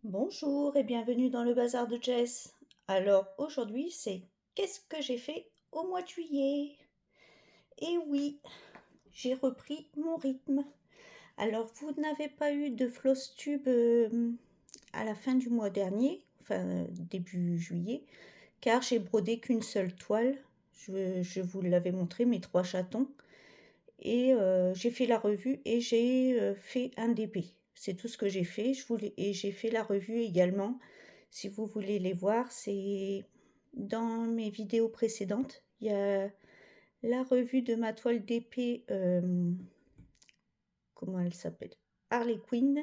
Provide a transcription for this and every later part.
Bonjour et bienvenue dans le bazar de Jess. Alors aujourd'hui c'est qu'est-ce que j'ai fait au mois de juillet? Et oui, j'ai repris mon rythme. Alors vous n'avez pas eu de floss tube à la fin du mois dernier, enfin début juillet, car j'ai brodé qu'une seule toile. Je vous l'avais montré, mes 3 chatons. Et j'ai fait la revue et j'ai fait un DP. C'est tout ce que j'ai fait. Et j'ai fait la revue également. Si vous voulez les voir, c'est dans mes vidéos précédentes. Il y a la revue de ma toile d'épée, comment elle s'appelle? Harley Quinn.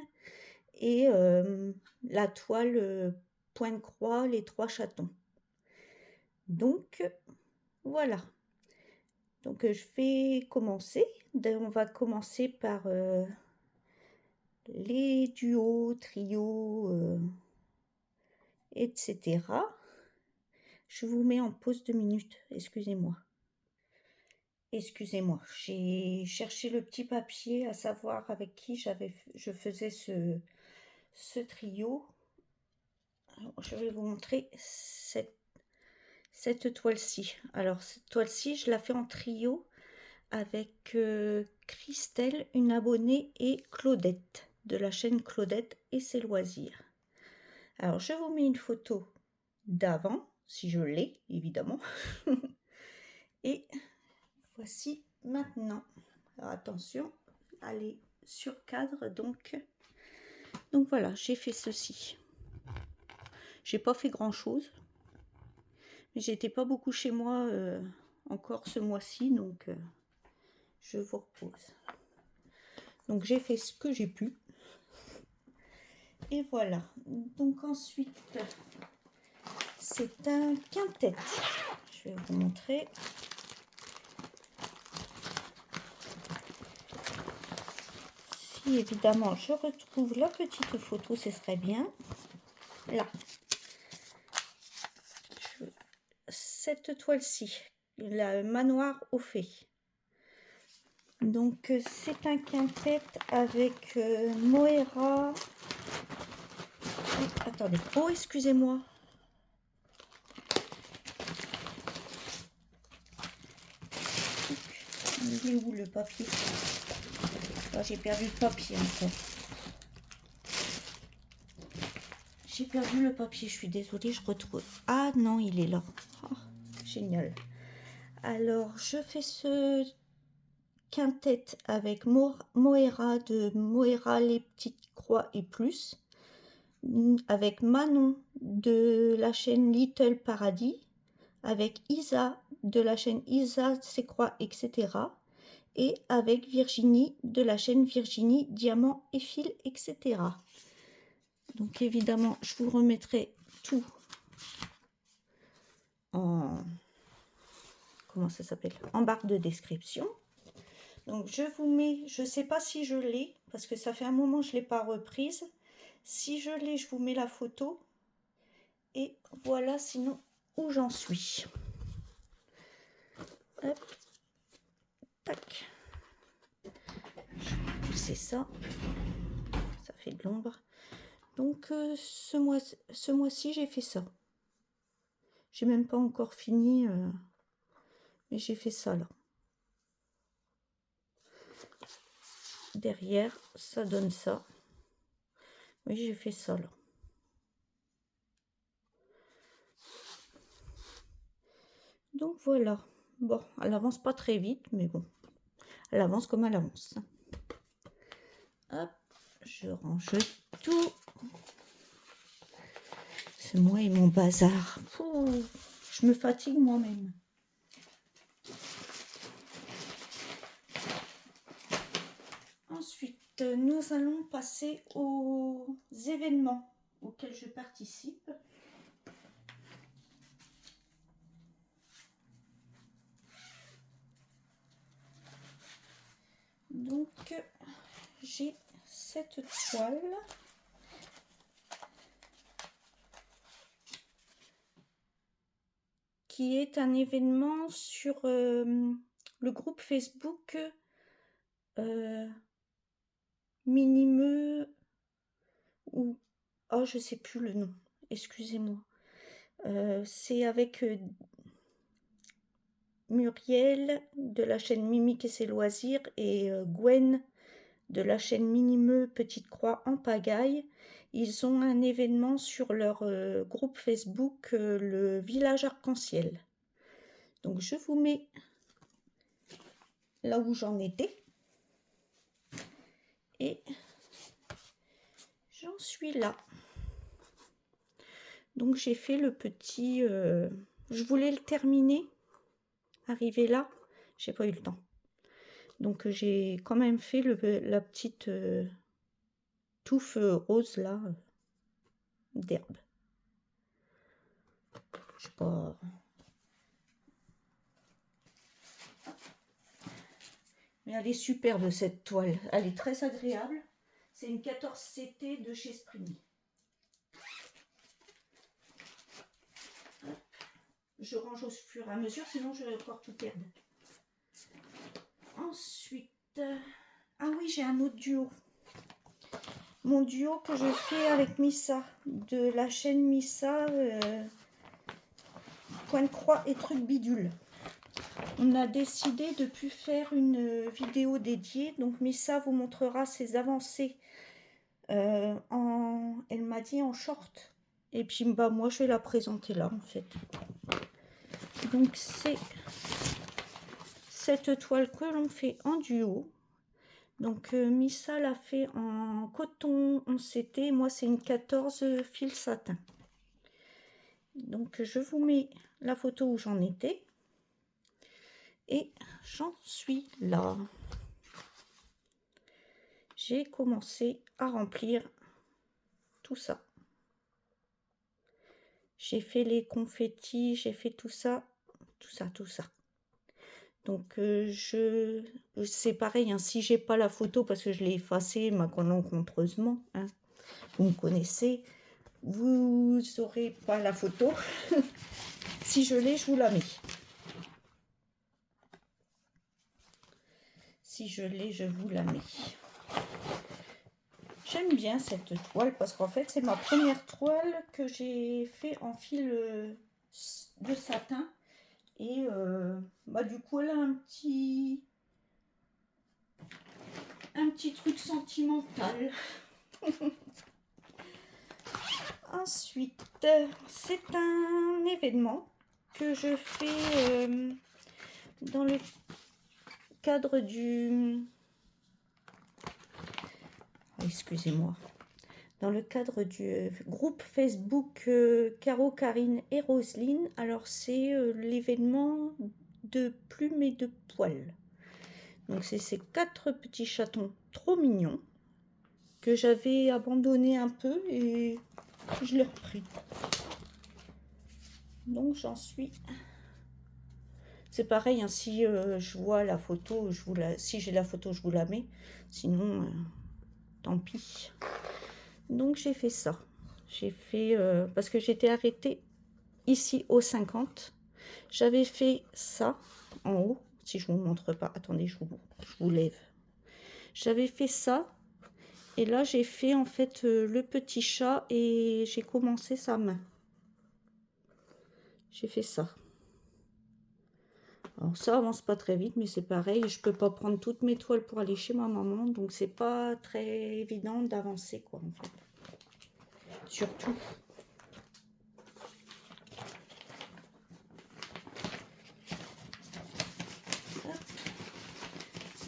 Et la toile point de croix, les 3 chatons. Donc voilà. Donc je vais commencer. On va commencer par les duos, trios, etc. Je vous mets en pause 2 minutes, excusez-moi. Excusez-moi, j'ai cherché le petit papier à savoir avec qui je faisais ce trio. Alors, je vais vous montrer cette toile-ci. Alors, cette toile-ci, je la fais en trio avec Christelle, une abonnée, et Claudette, de la chaîne Claudette et ses loisirs. Alors, je vous mets une photo d'avant, si je l'ai, évidemment. Et voici maintenant. Alors, attention, allez sur cadre, donc voilà, j'ai fait ceci. J'ai pas fait grand-chose, mais j'étais pas beaucoup chez moi encore ce mois-ci, donc je vous repose. Donc, j'ai fait ce que j'ai pu. Et voilà. Donc, ensuite, c'est un quintet. Je vais vous montrer. Si évidemment je retrouve la petite photo, ce serait bien. Là. Cette toile-ci, la manoir aux fées. Donc, c'est un quintet avec Moira. Attendez. Oh, excusez-moi. Il est où le papier? Oh, j'ai perdu le papier encore. J'ai perdu le papier, je suis désolée, je retrouve. Ah non, il est là. Oh, génial. Alors, je fais ce quintet avec Moira de Moira les petites croix et plus, avec Manon de la chaîne Little Paradis, avec Isa de la chaîne Isa ses croix, etc. et avec Virginie de la chaîne Virginie Diamant et fil, etc. Donc évidemment, je vous remettrai tout en comment ça s'appelle, en barre de description. Donc je vous mets, je ne sais pas si je l'ai, parce que ça fait un moment que je ne l'ai pas reprise. Si je l'ai, je vous mets la photo. Et voilà sinon où j'en suis. Hop. Tac. Je vais pousser ça. Ça fait de l'ombre. Donc ce mois-ci, j'ai fait ça. J'ai même pas encore fini, mais j'ai fait ça là. Derrière, ça donne ça. Oui, j'ai fait ça là. Donc voilà. Bon, elle avance pas très vite, mais bon. Elle avance comme elle avance. Hop, je range tout. C'est moi et mon bazar. Pouh, je me fatigue moi-même. Ensuite, nous allons passer aux événements auxquels je participe. Donc, j'ai cette toile. Qui est un événement sur le groupe Facebook Minimeux ou Oh, je sais plus le nom, excusez-moi. C'est avec Muriel de la chaîne Mimique et ses loisirs et Gwen de la chaîne Minimeux Petite Croix en pagaille. Ils ont un événement sur leur groupe Facebook, le village arc-en-ciel. Donc je vous mets là où j'en étais. Et j'en suis là. Donc j'ai fait le petit... je voulais le terminer, arriver là, j'ai pas eu le temps. Donc j'ai quand même fait la petite touffe rose là, d'herbe. Je sais pas... Mais elle est superbe cette toile, elle est très agréable. C'est une 14CT de chez Spring. Je range au fur et à mesure, sinon je vais encore tout perdre. Ensuite, ah oui, j'ai un autre duo. Mon duo que je fais avec Missa, de la chaîne Missa, Point de croix et trucs bidules. On a décidé de plus faire une vidéo dédiée, donc Missa vous montrera ses avancées elle m'a dit en short. Et puis bah moi je vais la présenter là en fait. Donc c'est cette toile que l'on fait en duo. Donc Missa l'a fait en coton 11CT, moi c'est une 14 fil satin. Donc je vous mets la photo où j'en étais. Et j'en suis là. J'ai commencé à remplir tout ça. J'ai fait les confettis, j'ai fait tout ça. Donc c'est pareil, hein, si j'ai pas la photo parce que je l'ai effacée malencontreusement, hein, vous me connaissez, vous n'aurez pas la photo. Si je l'ai, je vous la mets. Si je l'ai, je vous la mets. J'aime bien cette toile parce qu'en fait, c'est ma première toile que j'ai fait en fil de satin. Et bah, du coup, elle a un petit truc sentimental. Ensuite, c'est un événement que je fais dans le cadre du... Excusez-moi. Dans le cadre du groupe Facebook Caro, Karine et Roselyne. Alors, c'est l'événement de plumes et de poils. Donc, c'est ces 4 petits chatons trop mignons que j'avais abandonné un peu et je l'ai repris. Donc, j'en suis... C'est pareil, hein, si je vois la photo, si j'ai la photo, je vous la mets. Sinon, tant pis. Donc, j'ai fait ça. J'ai fait... parce que j'étais arrêtée ici au 50. J'avais fait ça en haut. Si je vous montre pas, attendez, je vous lève. J'avais fait ça. Et là, j'ai fait en fait le petit chat et j'ai commencé sa main. J'ai fait ça. Alors ça avance pas très vite, mais c'est pareil, je peux pas prendre toutes mes toiles pour aller chez ma maman, donc c'est pas très évident d'avancer quoi en fait. Surtout.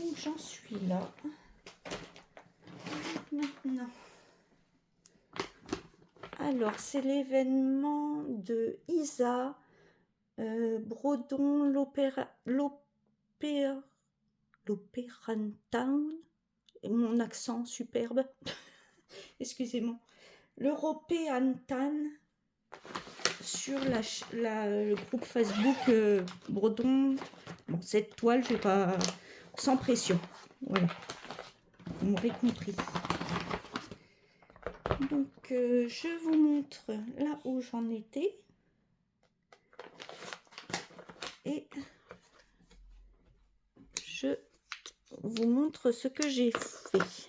Donc j'en suis là. Maintenant. Alors c'est l'événement de Isa. Brodon l'Opérantown, mon accent superbe, excusez-moi, l'Europeantown sur le groupe Facebook Brodon. Bon, cette toile, je vais pas sans pression, voilà, vous m'aurez compris. Donc je vous montre là où j'en étais. Et je vous montre ce que j'ai fait.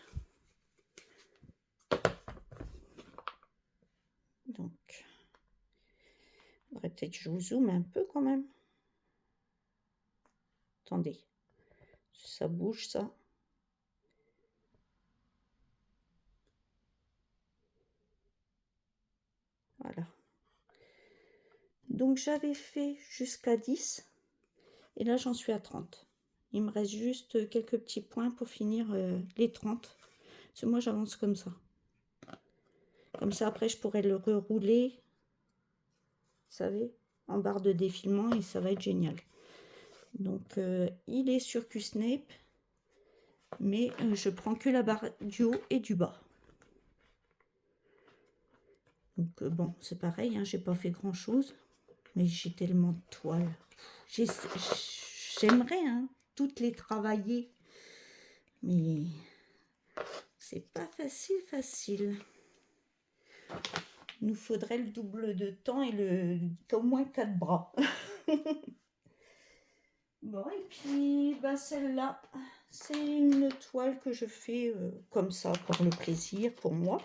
Donc, faudrait peut-être que je vous zoome un peu quand même. Attendez, ça bouge ça. Voilà. Donc j'avais fait jusqu'à 10 et là j'en suis à 30. Il me reste juste quelques petits points pour finir les 30. Parce que moi j'avance comme ça. Comme ça après je pourrais le rerouler, vous savez, en barre de défilement et ça va être génial. Donc il est sur Q-Snape, mais je prends que la barre du haut et du bas. Donc bon, c'est pareil, hein, j'ai pas fait grand chose, mais j'ai tellement de toiles. J'aimerais hein, toutes les travailler, mais c'est pas facile. Il nous faudrait le double de temps et au moins 4 bras. Bon, et puis bah, celle-là, c'est une toile que je fais comme ça, pour le plaisir, pour moi.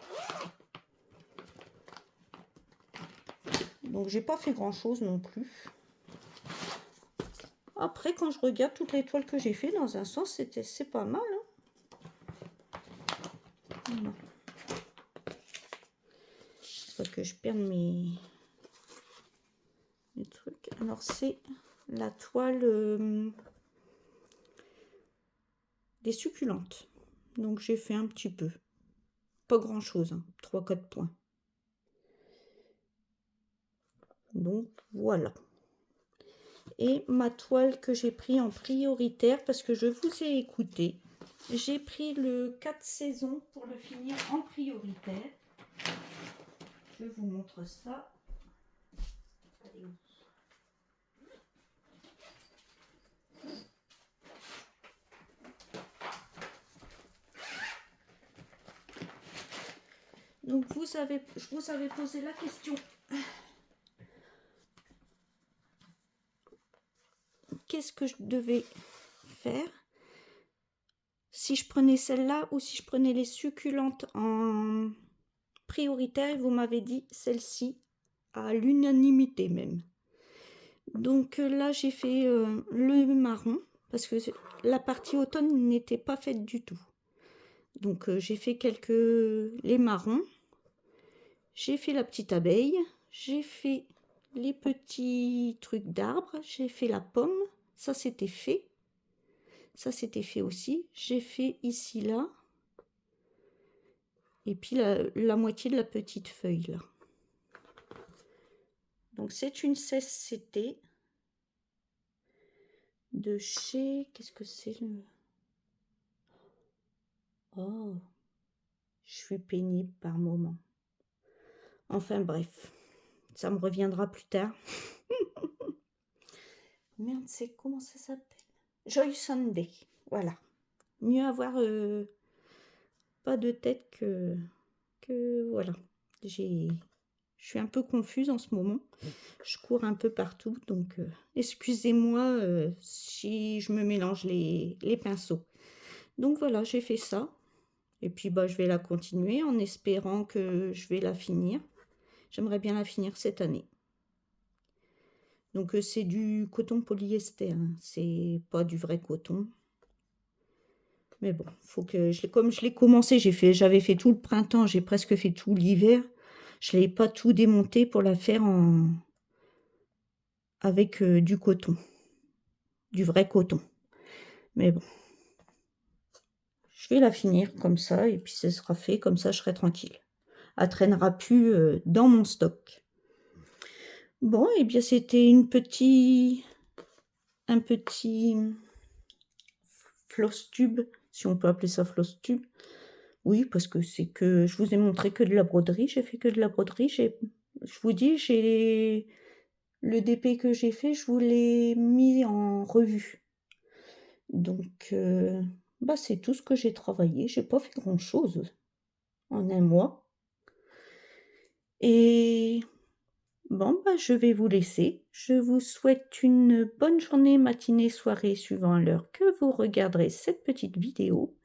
Donc j'ai pas fait grand chose non plus. Après, quand je regarde toutes les toiles que j'ai fait, dans un sens, c'est pas mal. Hein. Voilà. Faut que je perde mes trucs. Alors c'est la toile des succulentes. Donc j'ai fait un petit peu. Pas grand chose, hein, 3-4 points. Donc voilà. Et ma toile que j'ai pris en prioritaire, parce que je vous ai écouté, j'ai pris le 4 saisons pour le finir en prioritaire. Je vous montre ça. Allez. Donc je vous avais posé la question. Qu'est-ce que je devais faire si je prenais celle-là ou si je prenais les succulentes en prioritaire? Vous m'avez dit celle-ci à l'unanimité même. Donc là j'ai fait le marron parce que la partie automne n'était pas faite du tout. Donc j'ai fait les marrons, j'ai fait la petite abeille, j'ai fait les petits trucs d'arbres, j'ai fait la pomme, ça c'était fait. Ça c'était fait aussi. J'ai fait ici là. Et puis la moitié de la petite feuille là. Donc c'est une CSCT de chez... Qu'est-ce que c'est le... Oh, je suis pénible par moment. Enfin bref, ça me reviendra plus tard. Merde, c'est comment ça s'appelle? Joy Sunday, voilà. Mieux avoir pas de tête que voilà. Je suis un peu confuse en ce moment. Je cours un peu partout, donc excusez-moi si je me mélange les pinceaux. Donc voilà, j'ai fait ça. Et puis bah, je vais la continuer en espérant que je vais la finir. J'aimerais bien la finir cette année. Donc c'est du coton polyester, hein. C'est pas du vrai coton. Mais bon, faut que comme je l'ai commencé, j'avais fait tout le printemps, j'ai presque fait tout l'hiver. Je l'ai pas tout démonté pour la faire avec du coton, du vrai coton. Mais bon, je vais la finir comme ça et puis ce sera fait, comme ça je serai tranquille. Elle traînera plus dans mon stock. Bon, et bien c'était un petit floss tube, si on peut appeler ça floss tube. Oui, parce que c'est que je vous ai montré que de la broderie, j'ai fait que de la broderie. Je vous dis, le DP que j'ai fait, je vous l'ai mis en revue. Donc, bah, c'est tout ce que j'ai travaillé. J'ai pas fait grand-chose en un mois. Et bon, bah, je vais vous laisser. Je vous souhaite une bonne journée, matinée, soirée, suivant l'heure que vous regarderez cette petite vidéo.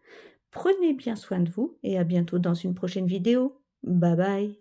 Prenez bien soin de vous et à bientôt dans une prochaine vidéo. Bye bye.